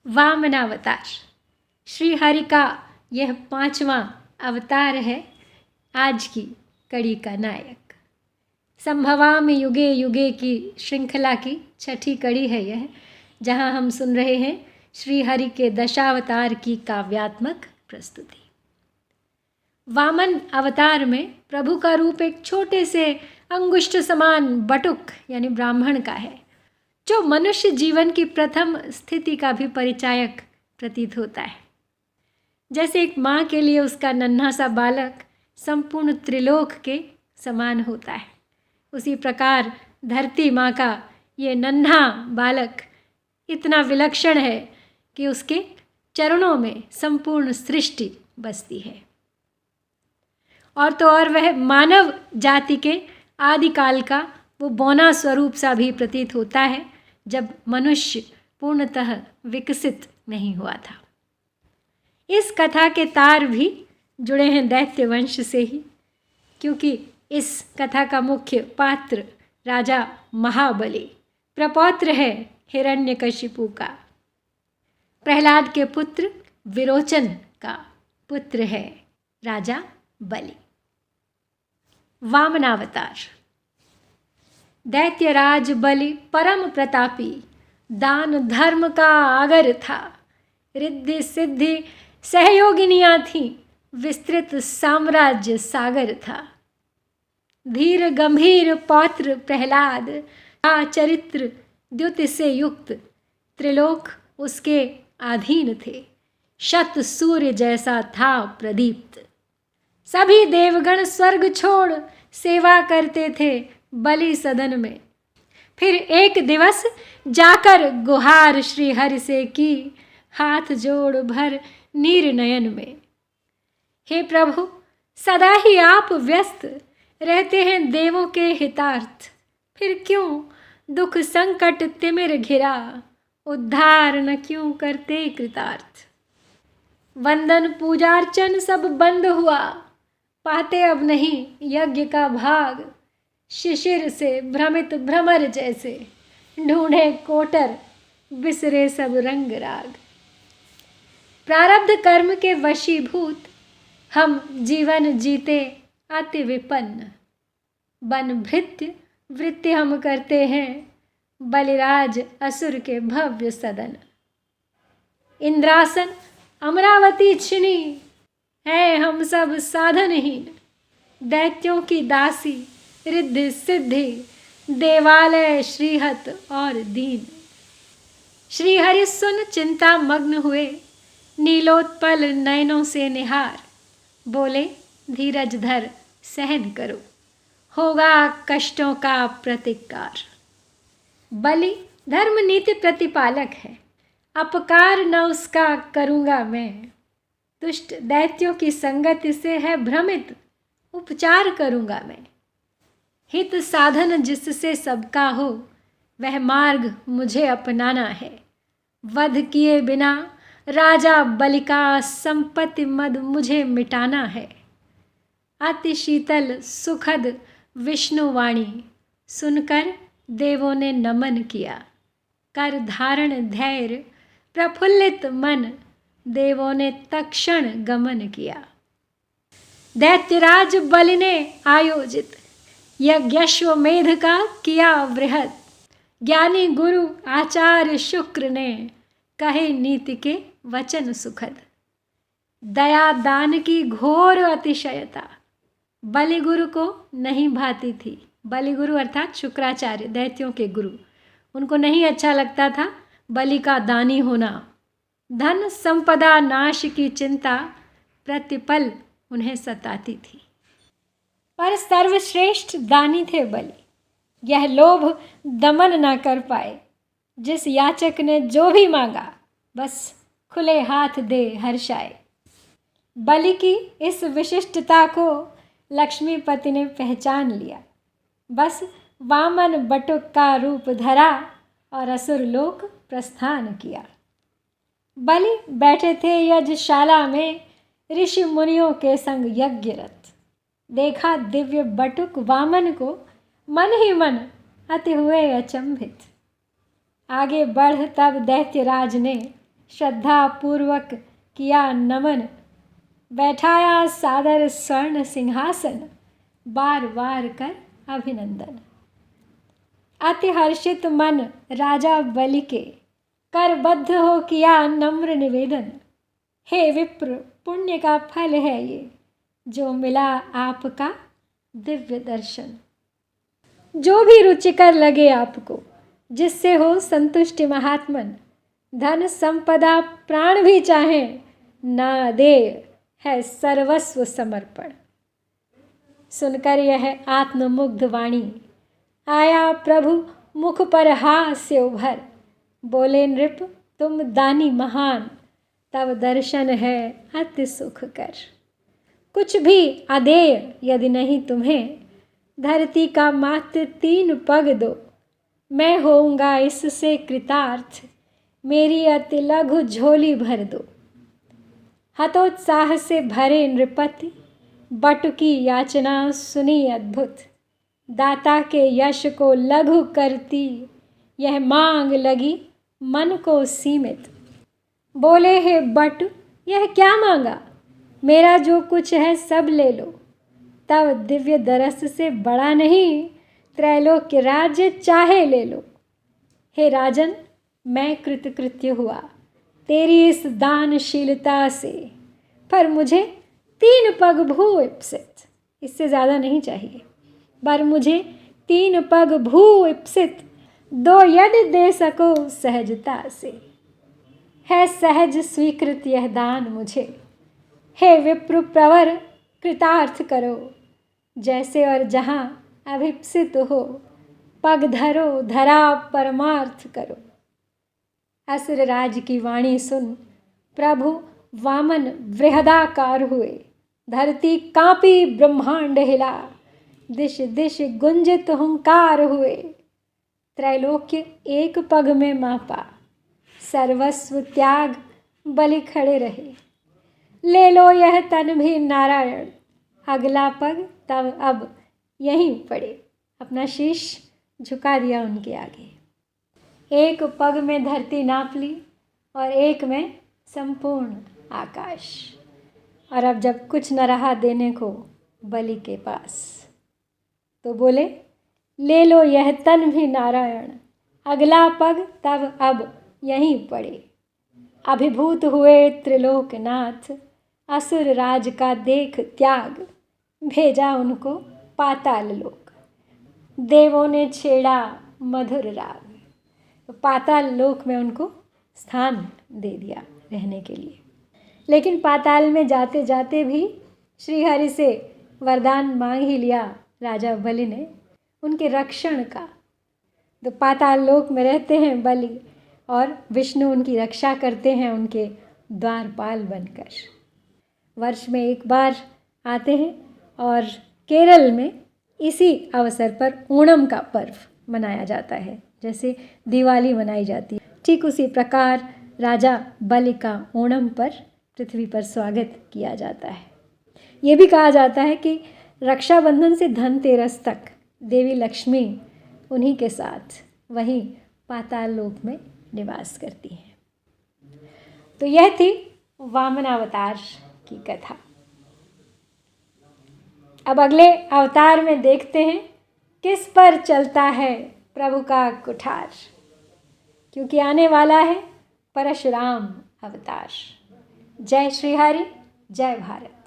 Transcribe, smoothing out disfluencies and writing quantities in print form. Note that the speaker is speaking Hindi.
वामनावतार श्री हरि का यह 5वां अवतार है, आज की कड़ी का नायक। संभवामि युगे युगे की श्रृंखला की 6ठी कड़ी है यह, जहां हम सुन रहे हैं श्री हरि के दशावतार की काव्यात्मक प्रस्तुति। वामन अवतार में प्रभु का रूप एक छोटे से अंगुष्ठ समान बटुक यानी ब्राह्मण का है, जो मनुष्य जीवन की प्रथम स्थिति का भी परिचायक प्रतीत होता है। जैसे एक माँ के लिए उसका नन्हा सा बालक संपूर्ण त्रिलोक के समान होता है, उसी प्रकार धरती माँ का ये नन्हा बालक इतना विलक्षण है कि उसके चरणों में संपूर्ण सृष्टि बसती है। और तो और वह मानव जाति के आदिकाल का वो बौना स्वरूप सा भी प्रतीत होता है, जब मनुष्य पूर्णतः विकसित नहीं हुआ था। इस कथा के तार भी जुड़े हैं दैत्य वंश से ही, क्योंकि इस कथा का मुख्य पात्र राजा महाबली प्रपौत्र है हिरण्यकशिपु का। प्रहलाद के पुत्र विरोचन का पुत्र है राजा बलि। वामनावतार दैत्यराज बलि परम प्रतापी, दान धर्म का आगर था। रिद्धि सिद्धि सहयोगिनियाँ थीं, विस्तृत साम्राज्य सागर था। धीर गंभीर पौत्र प्रहलाद, चरित्र द्युति से युक्त, त्रिलोक उसके अधीन थे। शत सूर्य जैसा था प्रदीप्त। सभी देवगण स्वर्ग छोड़ सेवा करते थे बलि सदन में। फिर एक दिवस जाकर गुहार श्री हरि से की, हाथ जोड़ भर नीर नयन में। हे प्रभु, सदा ही आप व्यस्त रहते हैं देवों के हितार्थ। फिर क्यों दुख संकट तिमिर घिरा, उद्धार न क्यों करते कृतार्थ। वंदन पूजार्चन सब बंद हुआ, पाते अब नहीं यज्ञ का भाग। शिशिर से भ्रमित भ्रमर जैसे, ढूंढे कोटर बिसरे सब रंग राग। प्रारब्ध कर्म के वशीभूत हम जीवन जीते अति विपन्न। बन भृत्य वृत्ति हम करते हैं, बलिराज असुर के भव्य सदन। इंद्रासन अमरावती छिनी, है हम सब साधनहीन। दैत्यों की दासी रिद्धि सिद्धि, देवालय श्रीहत और दीन। श्री हरि सुन चिंता मग्न हुए, नीलोत्पल नयनों से निहार। बोले धीरज धर सहन करो, होगा कष्टों का प्रतिकार। बलि धर्म नीति प्रतिपालक है, अपकार न उसका करूँगा मैं। दुष्ट दैत्यों की संगति से है भ्रमित, उपचार करूँगा मैं। हित साधन जिससे सबका हो, वह मार्ग मुझे अपनाना है। वध किए बिना राजा बलि का संपत्ति मद मुझे मिटाना है। अति शीतल सुखद विष्णुवाणी सुनकर देवों ने नमन किया। कर धारण धैर्य प्रफुल्लित मन, देवों ने तक्षण गमन किया। दैत्यराज बलि ने आयोजित यज्ञश्वमेध का किया वृहत। ज्ञानी गुरु आचार्य शुक्र ने कहे नीति के वचन सुखद। दया दान की घोर अतिशयता बलि गुरु को नहीं भाती थी। बलि गुरु अर्थात शुक्राचार्य, दैत्यों के गुरु, उनको नहीं अच्छा लगता था बलि का दानी होना। धन संपदा नाश की चिंता प्रतिपल उन्हें सताती थी। पर सर्वश्रेष्ठ दानी थे बलि, यह लोभ दमन न कर पाए। जिस याचक ने जो भी मांगा, बस खुले हाथ दे हर्षाए। बलि की इस विशिष्टता को लक्ष्मीपति ने पहचान लिया। बस वामन बटुक का रूप धरा और असुर लोक प्रस्थान किया। बलि बैठे थे यज्ञशाला में, ऋषि मुनियों के संग यज्ञरत। देखा दिव्य बटुक वामन को, मन ही मन अति हुए अचंभित। आगे बढ़ तब दैत्यराज ने श्रद्धा पूर्वक किया नमन, बैठाया सादर स्वर्ण सिंहासन, बार बार कर अभिनंदन। अति हर्षित मन राजा बलि के, करबद्ध हो किया नम्र निवेदन। हे विप्र, पुण्य का फल है ये, जो मिला आपका दिव्य दर्शन। जो भी रुचिकर लगे आपको, जिससे हो संतुष्टि महात्मन, धन संपदा प्राण भी चाहें, ना दे है सर्वस्व समर्पण। सुनकर यह आत्ममुग्ध वाणी, आया प्रभु मुख पर हास्य उभर। बोले नृप तुम दानी महान, तब दर्शन है अति सुखकर। कुछ भी अदेय यदि नहीं तुम्हें, धरती का मात्र 3 पग दो। मैं होऊंगा इससे कृतार्थ, मेरी अति लघु झोली भर दो। हतोत्साह से भरे नृपति, बटु की याचना सुनी अद्भुत। दाता के यश को लघु करती, यह मांग लगी मन को सीमित। बोले हे बटु यह क्या मांगा, मेरा जो कुछ है सब ले लो। तब दिव्य दरस से बड़ा नहीं, त्रैलोक्य राज्य चाहे ले लो। हे राजन मैं कृतकृत्य हुआ तेरी इस दानशीलता से, पर मुझे 3 पग भू इप्सित, इससे ज़्यादा नहीं चाहिए। पर मुझे 3 पग भू इप्सित, 2 यदि दे सको सहजता से। है सहज स्वीकृत यह दान मुझे, हे विप्र प्रवर कृतार्थ करो। जैसे और जहाँ अभिप्सित हो, पग धरो धरा परमार्थ करो। असुर राज की वाणी सुन, प्रभु वामन वृहदाकार हुए। धरती कांपी ब्रह्मांड हिला, दिश दिश गुंजित हुंकार हुए। त्रैलोक्य एक पग में मापा, सर्वस्व त्याग बलि खड़े रहे। ले लो यह तन भी नारायण, अगला पग तब अब यहीं पड़े। अपना शीश झुका दिया उनके आगे। एक पग में धरती नाप ली और एक में संपूर्ण आकाश। और अब जब कुछ न रहा देने को बलि के पास, तो बोले ले लो यह तन भी नारायण, अगला पग तब अब यहीं पड़े। अभिभूत हुए त्रिलोकनाथ, असुर राज का देख त्याग। भेजा उनको पाताल लोक, देवों ने छेड़ा मधुर राग। तो पाताल लोक में उनको स्थान दे दिया रहने के लिए। लेकिन पाताल में जाते जाते भी श्रीहरि से वरदान मांग ही लिया राजा बलि ने उनके रक्षण का। तो पाताल लोक में रहते हैं बलि, और विष्णु उनकी रक्षा करते हैं उनके द्वारपाल बनकर। वर्ष में एक बार आते हैं और केरल में इसी अवसर पर ओणम का पर्व मनाया जाता है। जैसे दिवाली मनाई जाती है, ठीक उसी प्रकार राजा बलि का ओणम पर पृथ्वी पर स्वागत किया जाता है। ये भी कहा जाता है कि रक्षाबंधन से धनतेरस तक देवी लक्ष्मी उन्हीं के साथ वहीं पाताल लोक में निवास करती हैं। तो यह थी वामन अवतार की कथा। अब अगले अवतार में देखते हैं किस पर चलता है प्रभु का कुठार, क्योंकि आने वाला है परशुराम अवतार। जय श्री हरि, जय भारत।